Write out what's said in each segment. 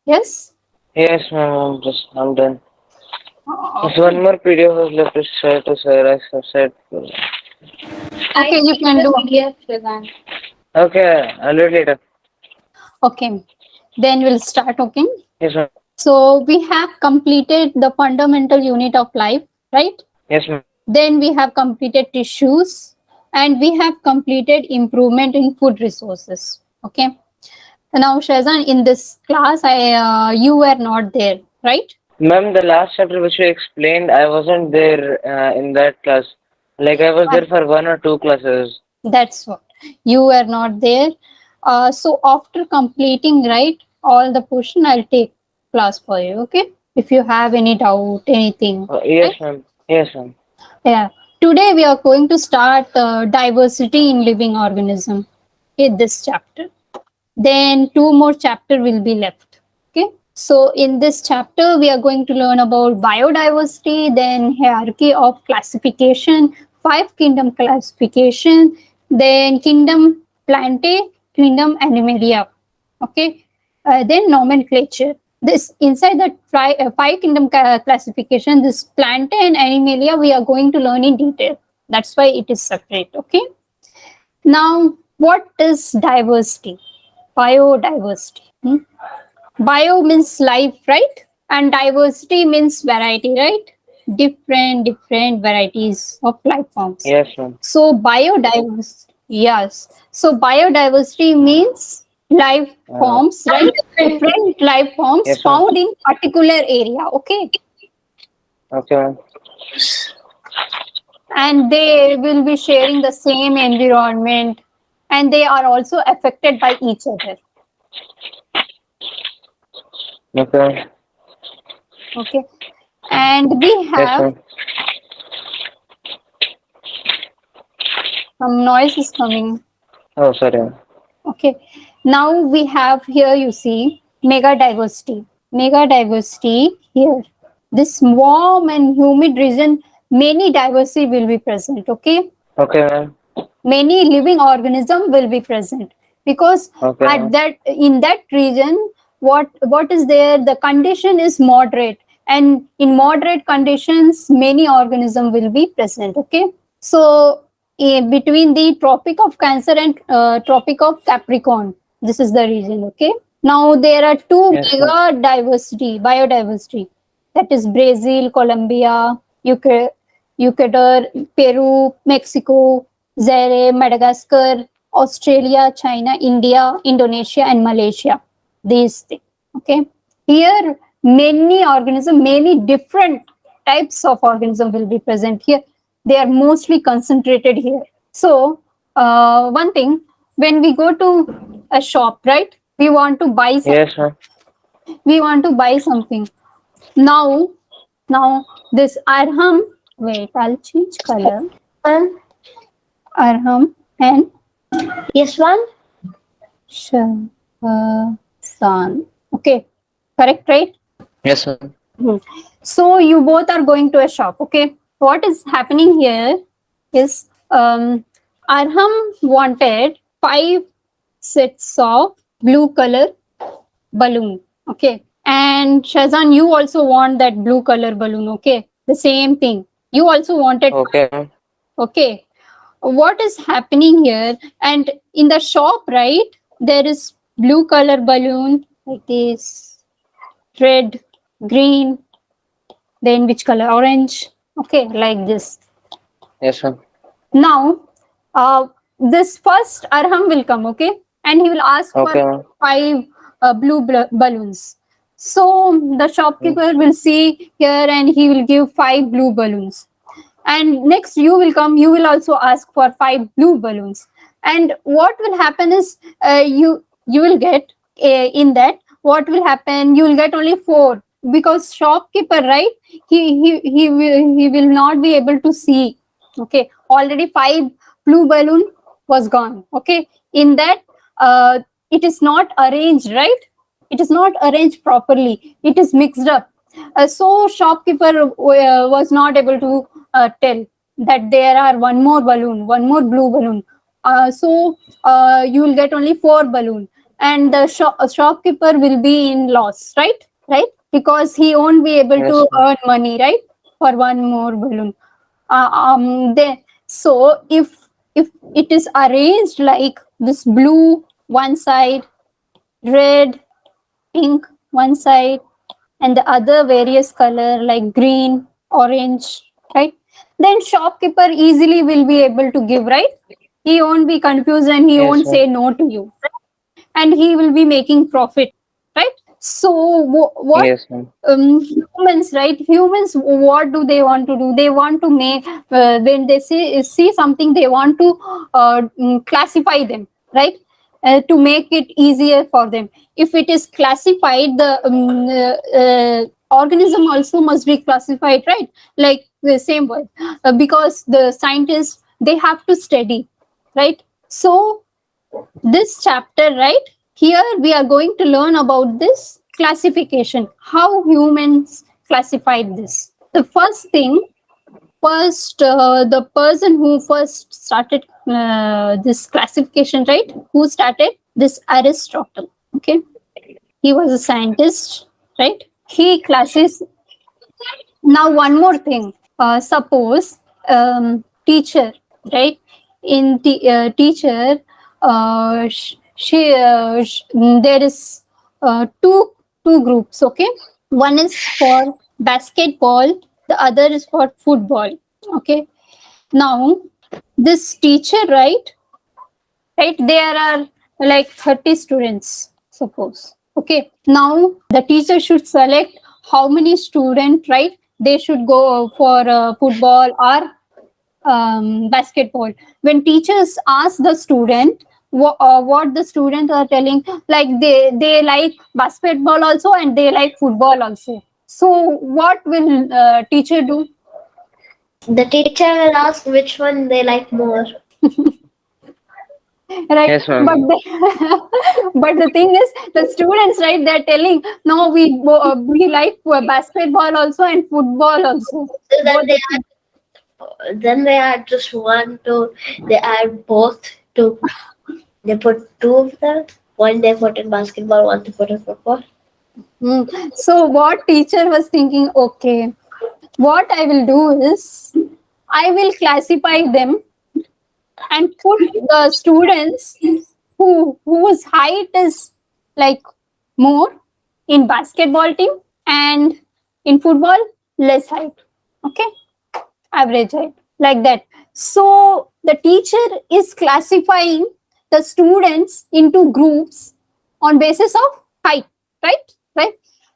Yes. Yes, ma'am. I'm done. There's Okay. one more PDF was left to share to share. I said. Okay, you can do. PDF, Shazan. Okay, I'll do it later. Okay. Then we'll start. Okay. Yes, ma'am. So we have completed the fundamental unit of life, right? Yes, ma'am. Then we have completed tissues and we have completed improvement in food resources. Okay. Now, Shazan, in this class, you were not there, right? Ma'am, the last chapter which you explained, I wasn't there in that class. Like I was there for one or two classes. That's what you were not there. So after completing right all the portion, I'll take class for you. Okay. If you have any doubt, anything, Yes, right? ma'am. Yes, ma'am. Yeah. Today we are going to start diversity in living organism. Okay, this chapter. Then two more chapter will be left. Okay. So in this chapter, we are going to learn about biodiversity, then hierarchy of classification, five kingdom classification, then kingdom Plantae, kingdom Animalia. Okay, then nomenclature. This inside the five kingdom classification, this Plantae and Animalia, we are going to learn in detail. That's why it is separate. Okay. Now, what is diversity? Biodiversity. Bio means life, right? And diversity means variety, right? Different varieties of life forms. Yes, ma'am. So biodiversity, yes. So biodiversity means life Uh, forms, right? Different life forms yes, ma'am. found in particular area, okay? Okay, ma'am. And they will be sharing the same environment and they are also affected by each other. Okay. Okay. And we Yes, have ma'am. some noise is coming. Oh, sorry, ma'am. Okay. Now we have here, you see, mega diversity. Mega diversity here. This warm and humid region, many diversity will be present. Okay. Okay, ma'am. Many living organism will be present because Okay, at ma'am. that in that region, what is there? The condition is moderate, and in moderate conditions, many organism will be present. Okay. So between the Tropic of Cancer and Tropic of Capricorn, this is the region. Okay. Now there are two Yes, ma'am. mega diversity, biodiversity, that is Brazil, Colombia, Ecuador, Peru, Mexico, Zaire, Madagascar, Australia, China, India, Indonesia, and Malaysia. These things. Okay. Here, many organisms, many different types of organism will be present here. They are mostly concentrated here. So, one thing, when we go to a shop, right? We want to buy some, Yes, ma'am. we want to buy something. Now, now this arham. Wait, I'll change color. Arham and Yes, one. San. Okay, correct, right? Yes, ma'am. Hmm. So you both are going to a shop. Okay, what is happening here is Arham wanted 5 sets of blue color balloon. Okay, and Shazan, you also want that blue color balloon. Okay, the same thing. You also wanted. Okay, ma'am. Okay, what is happening here? And in the shop, right, there is blue color balloon like this, red, green, then which color? Orange. Okay, like this. Yes, ma'am. Now, this first Arham will come, okay, and he will ask for Okay, ma'am. 5 balloons. So the Mm. shopkeeper will see here and he will give 5 blue balloons. And next you will come, you will also ask for 5 blue balloons. And what will happen is you will get in that. What will happen? You will get only 4 because shopkeeper, right? He will not be able to see. Okay, already 5 blue balloon was gone. Okay, in that it is not arranged, right? It is not arranged properly. It is mixed up. So shopkeeper was not able to tell that there are one more balloon, one more blue balloon. So you will get only 4 balloon. and the shopkeeper will be in loss, right, because he won't be able Yes, to ma'am. earn money, right, for one more balloon. So if it is arranged like this, blue one side, red, pink one side, and the other various color like green, orange, right, then shopkeeper easily will be able to give, right, he won't be confused and he Yes, won't ma'am. say no to you, and he will be making profit, right. So what Yes, ma'am. humans, right, humans, what do they want to do? They want to make, when they see something, they want to classify them, right, to make it easier for them. If it is classified, the organism also must be classified, right, like the same way, because the scientists, they have to study, right. So this chapter, right, here we are going to learn about this classification, how humans classified this. The first thing, first the person who first started this classification, right, who started this, Aristotle. Okay, he was a scientist, right, he classes. Now one more thing, suppose teacher, right, in the teacher, there is two groups, okay, one is for basketball, the other is for football, okay. Now this teacher, right, there are like 30 students, suppose, okay. Now the teacher should select how many students, right, they should go for football or basketball. When teachers ask the student, what the students are telling, like they like basketball also and they like football also, so what will teacher do? The teacher will ask which one they like more. Right, Yes, but ma'am. but the thing is, the students, right, they're telling, no, we like basketball also and football also, So both the things. then they add just one, two. They add both to. They put two of them. One they put in basketball, one they put in football. So what teacher was thinking, okay, what I will do is, I will classify them and put the students whose height is like more in basketball team, and in football less height, okay, average height, like that. So the teacher is classifying the students into groups on basis of height, right.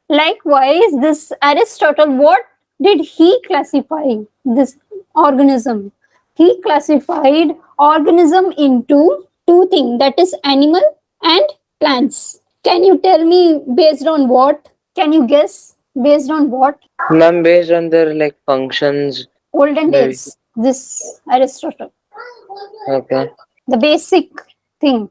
Likewise, this Aristotle, what did he classify this organism? He classified organism into two things, that is animal and plants. Can you tell me based on what? Can you guess based on what? Ma'am, based on their like functions, Olden maybe. days, this Aristotle, Okay. the basic thing,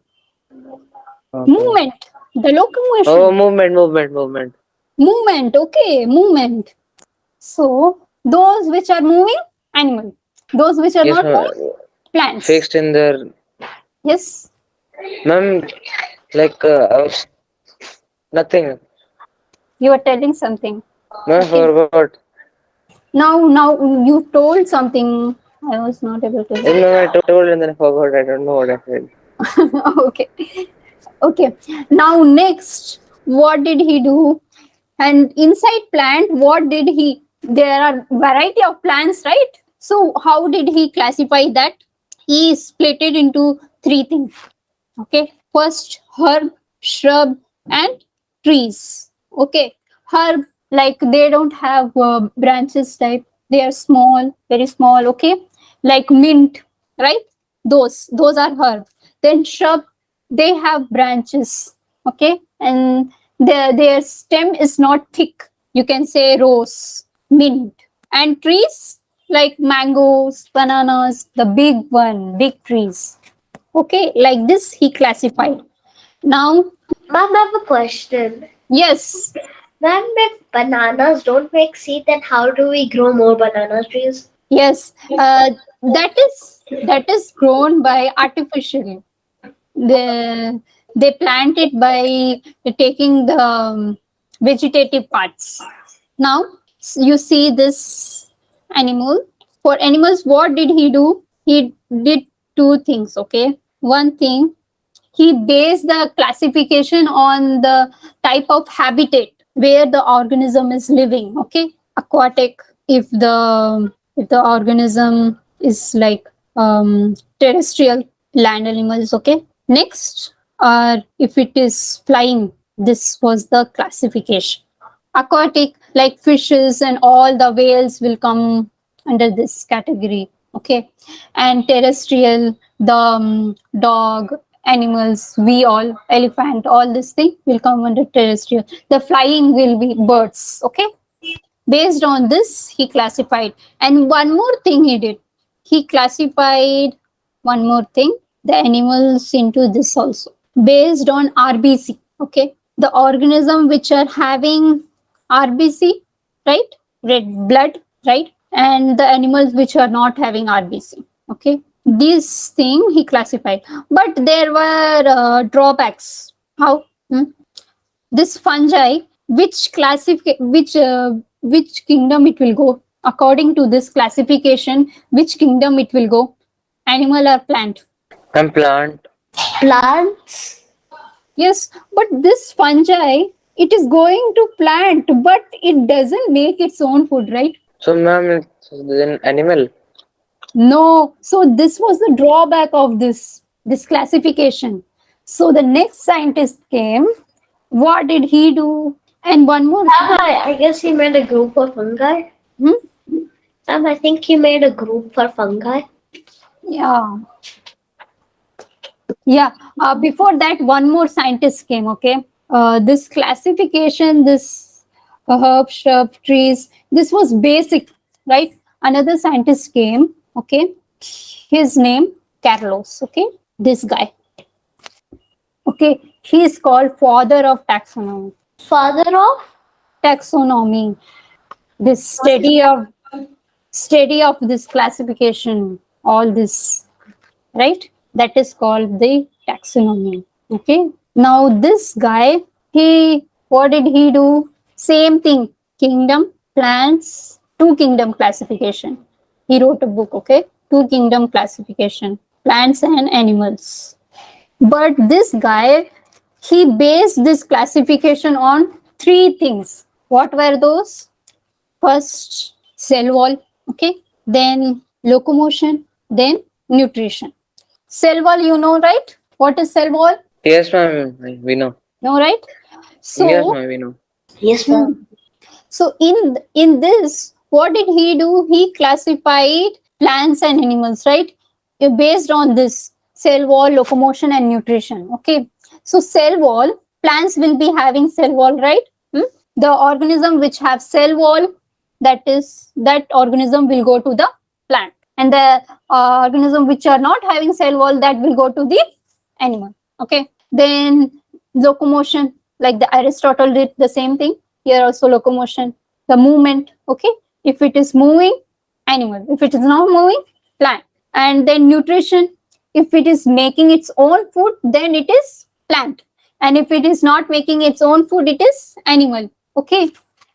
Okay. movement, the Oh, locomotion, movement. movement, okay, movement. So those which are moving, animal, those which are Yes, not ma'am. moving, plants. Fixed in their. Yes, Ma'am, like I was nothing. you are telling something. Ma'am, Okay, forgot. now you told something, I was not able to hear. No, I told and then I forgot. I don't know what I said. Okay, okay. Now next, what did he do? And inside plant, what did he? There are variety of plants, right? So how did he classify that? He split it into three things. Okay, first herb, shrub, and trees. Okay, herb, like they don't have branches type, they are small, very small. Okay, like mint, right, those are herb. Then shrub, they have branches. Okay, and their stem is not thick, you can say rose, mint. And trees, like mangoes, bananas, the big one, big trees. Okay, like this he classified. Now, Mom, I have a question. yes, Ma'am, if bananas don't make seed, then how do we grow more banana trees? yes, that is grown by artificially. The They plant it by taking the vegetative parts. Now you see this animal. For animals, what did he do? He did two things. Okay, one thing, he based the classification on the type of habitat where the organism is living. Okay, aquatic, if the organism is like terrestrial, land animals. Okay, next, if it is flying, this was the classification. Aquatic, like fishes and all the whales, will come under this category. Okay, and terrestrial, the dog, animals, we all, elephant, all this thing will come under terrestrial. The flying will be birds. Okay, based on this he classified. And one more thing he did, he classified one more thing, the animals into this also, based on RBC. Okay, the organism which are having RBC, right, red blood, right, and the animals which are not having RBC. Okay, this thing he classified, but there were drawbacks. How? This fungi, which kingdom it will go? According to this classification, which kingdom it will go? Animal or plant? And plant. Plants. Yes, but this fungi, it is going to plant, but it doesn't make its own food, right? So, ma'am, it's an animal. No. So this was the drawback of this classification. So the next scientist came. What did he do? And one more. I guess he made a group for fungi. I think he made a group for fungi. Yeah. Yeah. Before that, one more scientist came. Okay. This classification, this herb, shrub, trees, this was basic, right? Another scientist came. Okay. His name, Carlos. Okay. This guy. Okay. He is called father of taxonomy. Father of Taxonomy. This study of this classification, all this, right, that is called the taxonomy. Okay, now this guy, what did he do? Same thing, kingdom, plants, two kingdom classification. He wrote a book. Okay, two kingdom classification, plants and animals. But this guy, he based this classification on three things. What were those? First, cell wall. Okay, then locomotion, then nutrition. Cell wall, you know, right? What is cell wall? Yes, ma'am. We know. No, right? So Yes, ma'am. We know. yes, ma'am. so in this, what did he do? He classified plants and animals, right? Based on this cell wall, locomotion, and nutrition. Okay. So cell wall, plants will be having cell wall, right? The organism which have cell wall, that organism will go to the plant, and the organism which are not having cell wall, that will go to the animal. Okay. Then locomotion, like the Aristotle did the same thing. Here also locomotion, the movement. Okay, if it is moving, animal. If it is not moving, plant. And then nutrition, if it is making its own food, then it is plant, and if it is not making its own food, it is animal. Okay.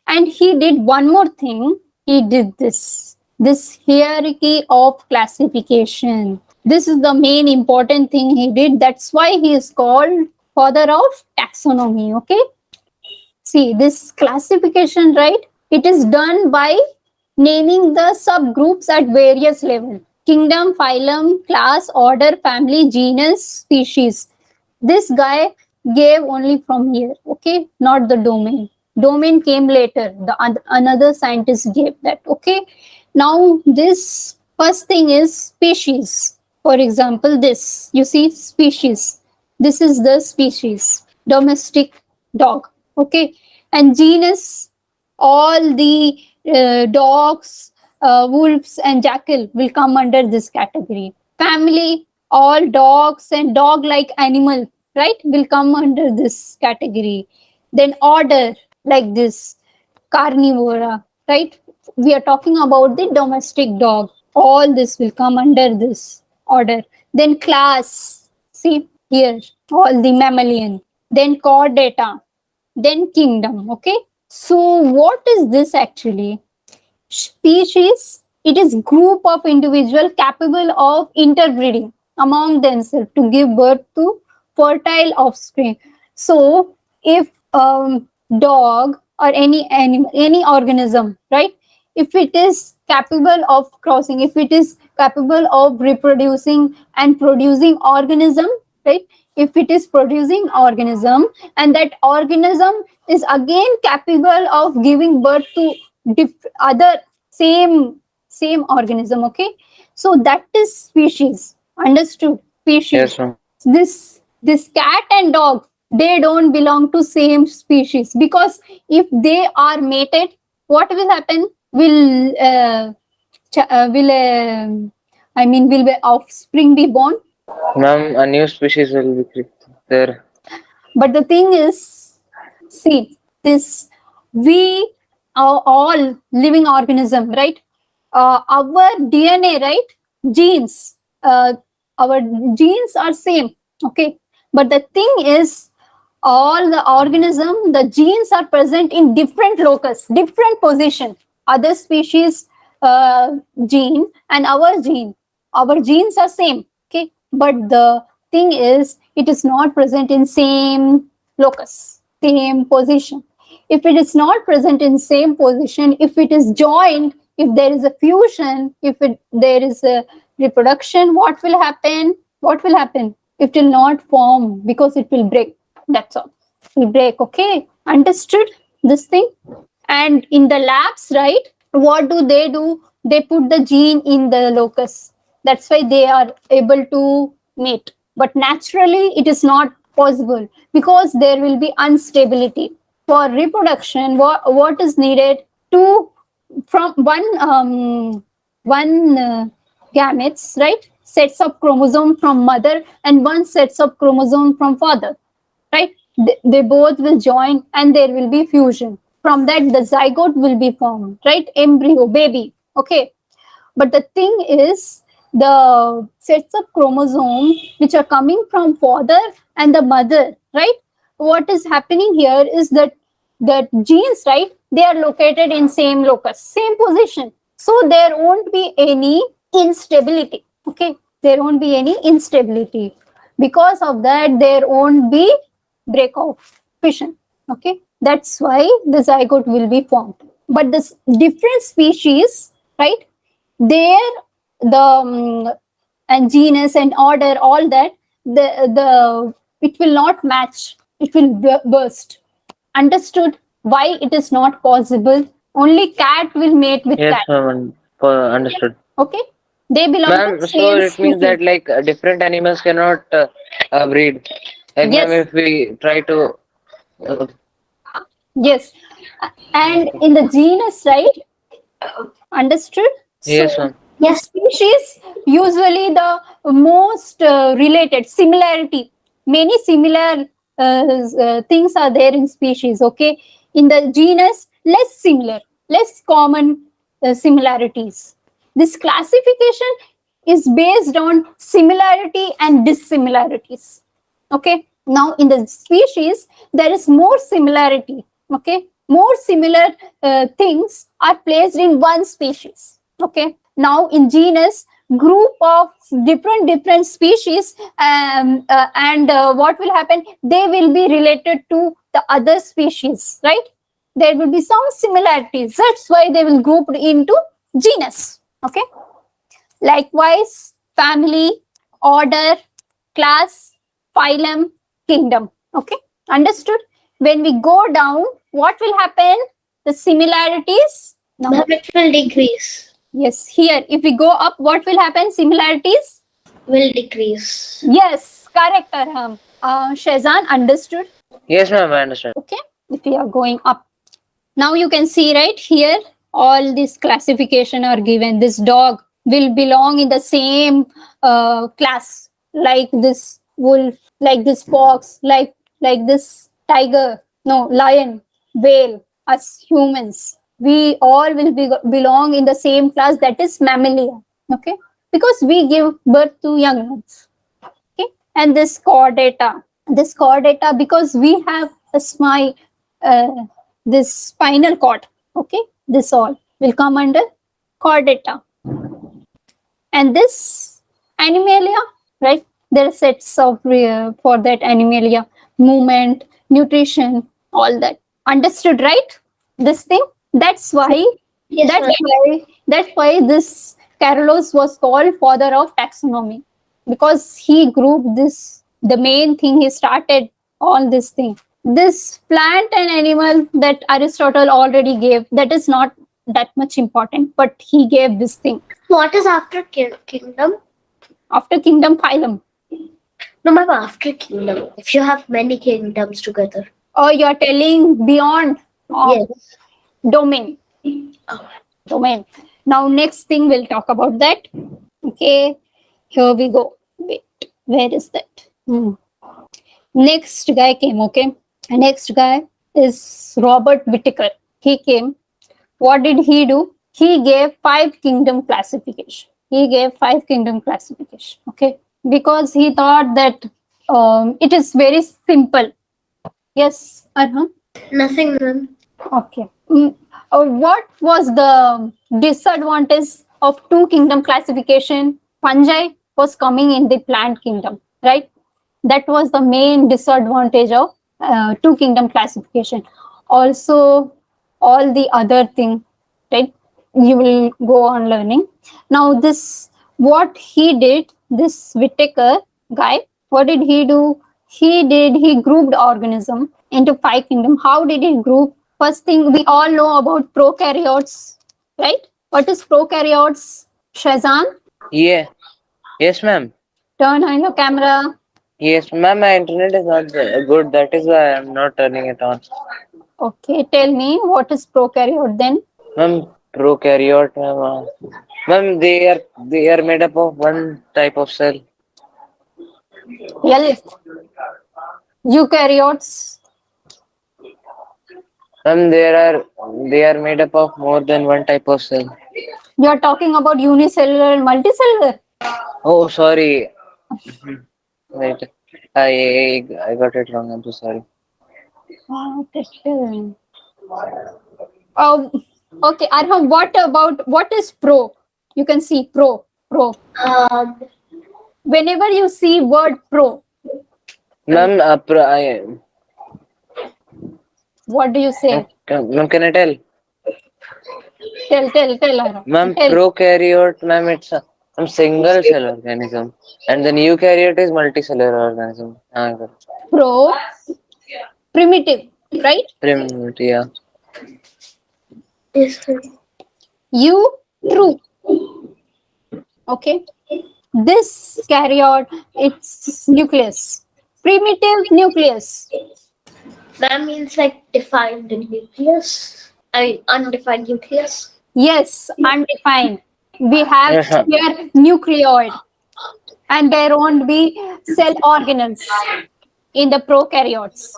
And he did one more thing. He did this hierarchy of classification. This is the main important thing he did. That's why he is called father of taxonomy. Okay. See, this classification, right? It is done by naming the subgroups at various levels. Kingdom, phylum, class, order, family, genus, species. This guy gave only from here. Okay. Not the domain. Domain came later. Another scientist gave that. Okay. Now this first thing is species. For example, this, you see, species. This is the species, domestic dog. Okay. And genus, all the dogs, wolves and jackal will come under this category. Family, all dogs and dog like animal, right, will come under this category. Then order, like this, carnivora, right? We are talking about the domestic dog. All this will come under this order. Then class. See, here all the mammalian, then chordata, then kingdom. Okay, so what is this actually? Species, it is group of individual capable of interbreeding among themselves to give birth to fertile offspring. So if dog or any animal, any organism, right, if it is capable of crossing, if it is capable of reproducing and producing organism, right, if it is producing organism and that organism is again capable of giving birth to other same organism, okay, so that is species. Understood? Species. Yes, ma'am. This cat and dog, they don't belong to same species, because if they are mated, what will happen? Will the offspring be born? Ma'am, a new species will be created there. But the thing is, see, this we are all living organism, right? Our DNA, right? Genes, our genes are same, okay. But the thing is, all the organism, the genes are present in different locus, different position. Other species gene and our genes are same, okay. But the thing is, it is not present in same locus, same position. If it is not present in same position, if it is joined, if there is a fusion, there is a reproduction, what will happen? What will happen? It will not form because it will break. That's all. It will break. Okay, understood this thing? And in the labs, right, what do? They put the gene in the locus. That's why they are able to mate. But naturally, it is not possible because there will be instability. For reproduction, what is needed? Two from one gametes, right? Sets of chromosome from mother and one sets of chromosome from father, right? They both will join and there will be fusion. From that, the zygote will be formed, right? Embryo, baby. Okay. But the thing is, the sets of chromosome which are coming from father and the mother, right? What is happening here is that genes, right? They are located in same locus, same position. So there won't be any instability. Okay. There won't be any instability. Because of that, there won't be break off fission. Okay. That's why the zygote will be formed. But this different species, right? There the and genus and order, all that, the it will not match, it will burst. Understood why it is not possible? Only cat will mate with Yes, cat. ma'am. Understood. Okay, they belong to Ma'am, so same it means species. that like different animals cannot breed. Like, ma'am, Yes, if we try to. Uh, yes. And in the genus, right? Understood? yes, So ma'am. the species, usually the most related similarity, many similar things are there in species. Okay, in the genus, less similar, less common similarities. This classification is based on similarity and dissimilarities. Okay, now in the species there is more similarity. Okay, more similar things are placed in one species. Okay, now in genus, group of different species, and what will happen, they will be related to the other species, right? There will be some similarities, that's why they will group into genus. Okay, likewise, family, order, class, phylum, kingdom. Okay, understood? When we go down, what will happen? The similarities. Now, Ma'am, it will decrease. yes, here, if we go up, what will happen? Similarities. Will decrease. Yes, correct, Arham. Shazan, understood? Yes, ma'am, I understand. Okay, if we are going up. Now you can see right here, all this classification are given. This dog will belong in the same class, like this wolf, like this fox, like this tiger, no, lion, whale. Us humans, we all will belong in the same class, that is mammalia. Okay, because we give birth to young ones. Okay, and this chordata. This chordata, because we have uh, this spinal cord. Okay, this all will come under chordata. And this animalia, right? There are sets of for that animalia, movement, nutrition, all that. Understood, right? This thing. That's why. Yes, That's ma'am. why. That's why this Carolus was called father of taxonomy, because he grouped this. The main thing he started all this thing. This plant and animal that Aristotle already gave, that is not that much important, but he gave this thing. What is after kingdom? After kingdom, phylum. No, ma'am, after kingdom. If you have many kingdoms together. Or you're telling beyond Yes. domain. Oh. Domain. Now, next thing we'll talk about that. Okay, here we go. Wait, where is that? Next guy came. Okay, next guy is Robert Whittaker. He came. What did he do? He gave 5 kingdom classification. He gave 5 kingdom classification. Okay, because he thought that it is very simple. Yes, Arham? Nothing, ma'am. Okay. What was the disadvantage of 2 kingdom classification? Fungi was coming in the plant kingdom, right? That was the main disadvantage of 2 kingdom classification. Also, all the other thing, right? You will go on learning. Now, this what he did, this Whittaker guy, what did he do? He grouped organism into 5 kingdom. How did he group? First thing, we all know about prokaryotes, right? What is prokaryotes? Shazan, Yeah. Yes, ma'am. turn on your camera. Yes, ma'am. My internet is not good. That is why I'm not turning it on. Okay, tell me what is prokaryote then? Ma'am, prokaryote, ma'am. Ma'am, they are made up of one type of cell. Well, eukaryotes. Ma'am, they are made up of more than one type of cell. You are talking about unicellular and multicellular. Oh, sorry. Wait, I got it wrong. I'm so sorry. Oh, okay, Arham, what is pro? You can see pro. Um, Whenever you see word pro, Ma'am, what do you say? ma'am, can I tell? Tell, Arham. Ma'am, Tell. prokaryote, ma'am, it's a single cell organism, and then eukaryote is multicellular organism. Got it. Pro, primitive, right? Primitive, yeah. yes, ma'am. You, true. Okay. This karyote, its nucleus. Primitive nucleus. Ma'am means like defined nucleus. I mean, undefined nucleus. Yes, undefined. We have Yes, ma'am. here nucleoid, and there won't be cell organelles in the prokaryotes.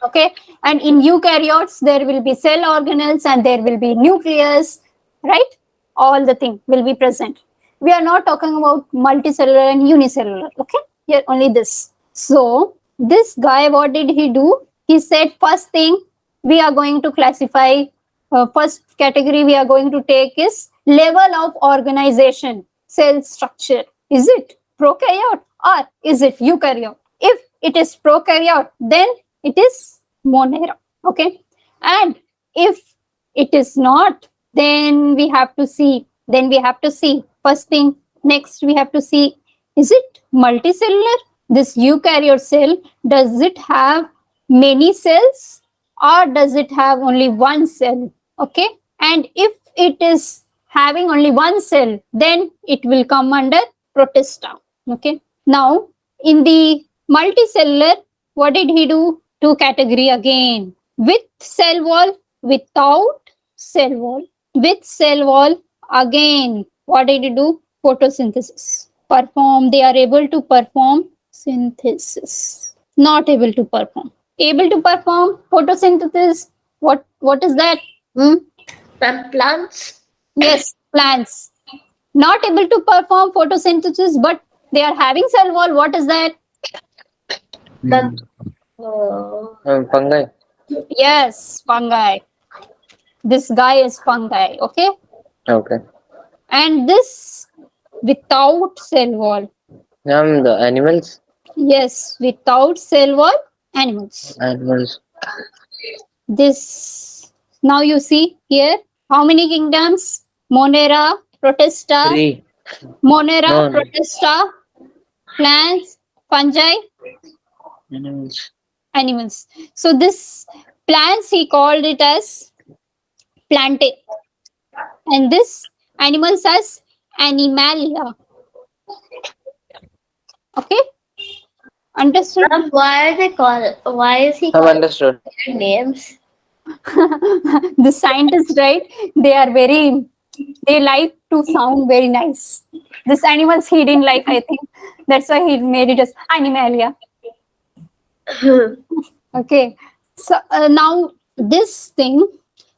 Okay, and in eukaryotes there will be cell organelles and there will be nucleus, right? All the thing will be present. We are not talking about multicellular and unicellular. Okay, here only this. So this guy, what did he do? He said first thing we are going to classify. First category we are going to take is level of organization, cell structure. Is it prokaryote or is it eukaryote? If it is prokaryote, then it is monera. Okay, and if it is not, then we have to see. First thing, next we have to see, is it multicellular? This eukaryote cell, does it have many cells or does it have only one cell? Okay, and if it is having only one cell, then it will come under protista. Okay, now in the multicellular, what did he do? 2 category again, with cell wall, without cell wall. With cell wall, again, what did he do? Photosynthesis. Perform, they are able to perform synthesis. Not able to perform. Able to perform photosynthesis. What is that? Ma'am, plants. Yes, plants. Not able to perform photosynthesis, but They are having cell wall. What is that? Ma'am, Fungi. Yes, fungi. This guy is fungi. Okay. Okay. And this without cell wall. The animals. Yes, without cell wall animals. Animals. This now you see here how many kingdoms? Monera, Protista, 3. Monera, No. Protista, plants, fungi, Animals. animals. So this plants he called it as plantae, and this animals as animalia. Okay, understood? ma'am, why are they called? Why is he I've calling understood. their names? The scientists, right? They are very. They like to sound very nice. This animals he didn't like. I think that's why he made it as animalia. Okay. So now this thing,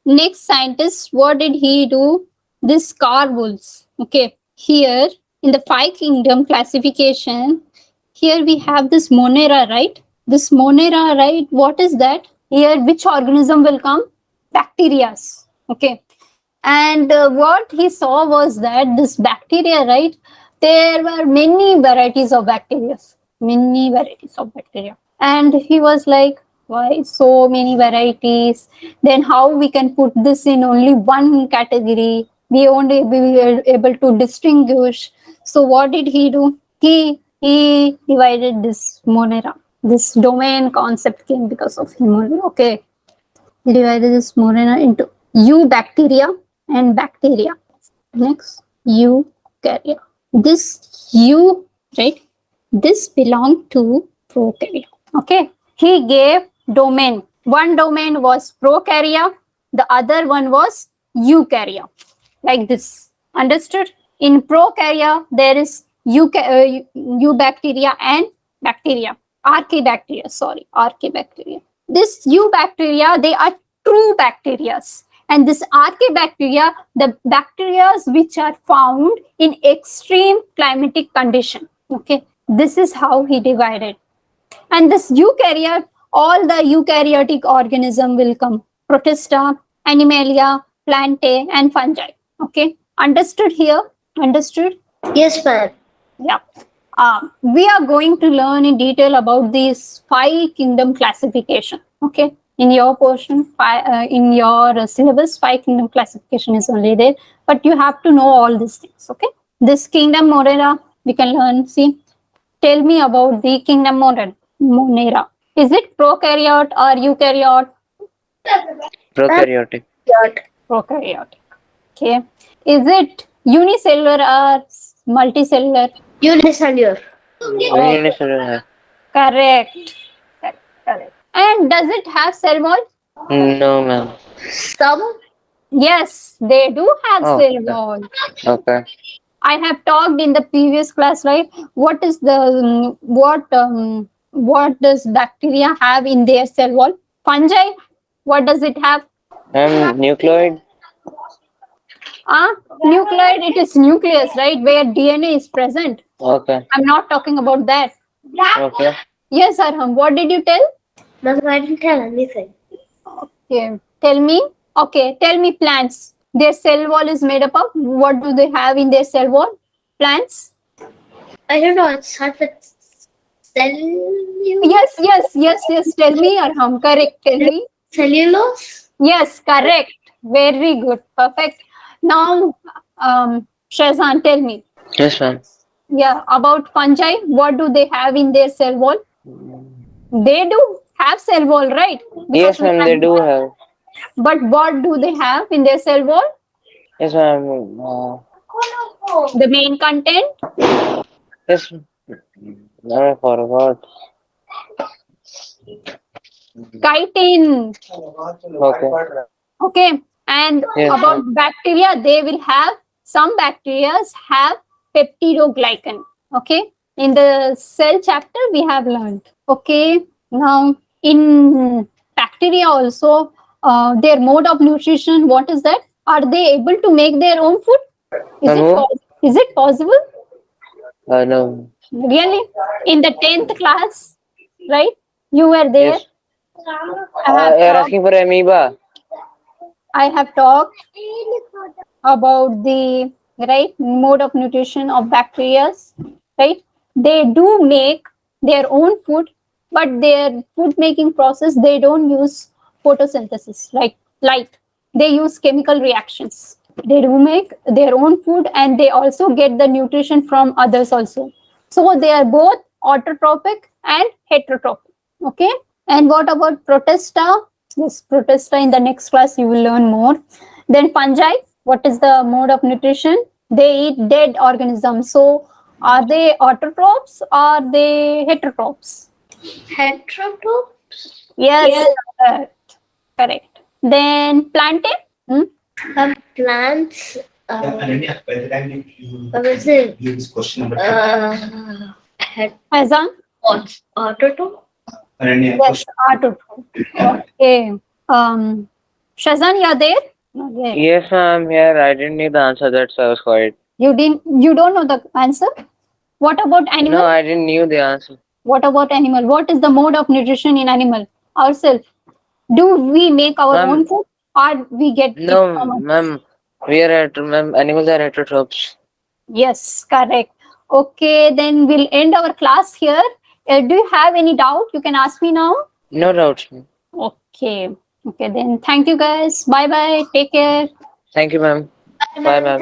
next scientist, what did he do? This carbuls. Okay. Here in the five kingdom classification, here we have this Monera, right? This Monera, right? What is that? Here, which organism will come? Bacterias. Okay. And what he saw was that this bacteria, right? There were many varieties of bacteria. Many varieties of bacteria. And he was like, why so many varieties? Then how we can put this in only one category? We only be able to distinguish. So what did he do? He divided this Monera. This domain concept came because of him. Okay, he divided this Morena into eubacteria and bacteria. Next, eukarya. This eu, right? This belonged to prokarya. Okay. He gave domain. One domain was prokarya, the other one was eukarya. Like this. Understood? In prokarya, there is eubacteria and bacteria. Archaebacteria, sorry, archaebacteria. This eubacteria, they are true bacteria. And this archaebacteria, the bacteria which are found in extreme climatic condition. Okay, this is how he divided. And this eukaryote, all the eukaryotic organism will come. Protista, animalia, plantae, and fungi. Okay, understood here? Understood? Yes, ma'am. Yeah. We are going to learn in detail about these five kingdom classification. Okay. In your portion, in your syllabus, five kingdom classification is only there, but you have to know all these things. Okay. This kingdom Monera, we can learn. See, tell me about the kingdom Monera. Is it prokaryote or eukaryote? Prokaryotic. Prokaryotic. Okay. Is it unicellular or multicellular? Unicellular. Unicellular. Correct. Correct. And does it have cell wall? No, ma'am. Some. Yes, they do have Oh, cell wall. Okay. I have talked in the previous class, right? What is the what does bacteria have in their cell wall? Fungi, what does it have? Nucleoid. Nucleoid, it is nucleus, right? Where DNA is present. Okay. I'm not talking about that. Okay. Yes, Arham, what did you tell? Ma'am, I didn't tell anything. Okay, tell me. Okay, tell me plants. Their cell wall is made up of what do they have in their cell wall? Plants? I don't know. It starts with cellulose. Yes. Tell me, Arham. Correct. Tell me. Cellulose. Yes, correct. Very good. Perfect. Now, Shazan, tell me. Yes, ma'am. Yeah, about fungi. What do they have in their cell wall? They do have cell wall, right? Yes, ma'am. They do have. But what do they have in their cell wall? Yes, ma'am. The main content. Yes. I forgot. Chitin. Okay. Okay. And Yes, about ma'am. bacteria, they will have some bacteria have peptidoglycan. Okay. In the cell chapter, we have learned. Okay. Now, in bacteria also, their mode of nutrition, what is that? Are they able to make their own food? Is No. it possible? No. Really? In the 10th class, right? You were there. Yes. I have You're talked, asking for amoeba. I have talked about the right mode of nutrition of bacteria, right? They do make their own food, but their food making process, they don't use photosynthesis like light. They use chemical reactions. They do make their own food and they also get the nutrition from others also. So they are both autotrophic and heterotrophic. Okay. And what about protista? Yes, protista in the next class you will learn more. Then fungi, what is the mode of nutrition? They eat dead organisms. So are they autotrophs or are they heterotrophs? Heterotrophs? Yes, correct. Correct. Then plantain? Hmm? Plants. Ananya, by the time you What was it? give this question number two. Hazan? Autotroph? Ananya, Yes, autotroph. Okay. Shazan, you're there? Not there. Yes, ma'am. Here, I didn't need the answer. That's why I was quiet. You don't know the answer? What about animal? No, I didn't knew the answer. What about animal? What is the mode of nutrition in animal? Ourselves. Do we make our Ma'am, own food or we get it no, from others? ma'am. We are ma'am. Animals are heterotrophs. Yes, correct. Okay, then we'll end our class here. Do you have any doubt? You can ask me now. No doubts, ma'am. Okay. Okay, then thank you guys. Bye bye. Take care. Thank you, ma'am. Bye, ma'am.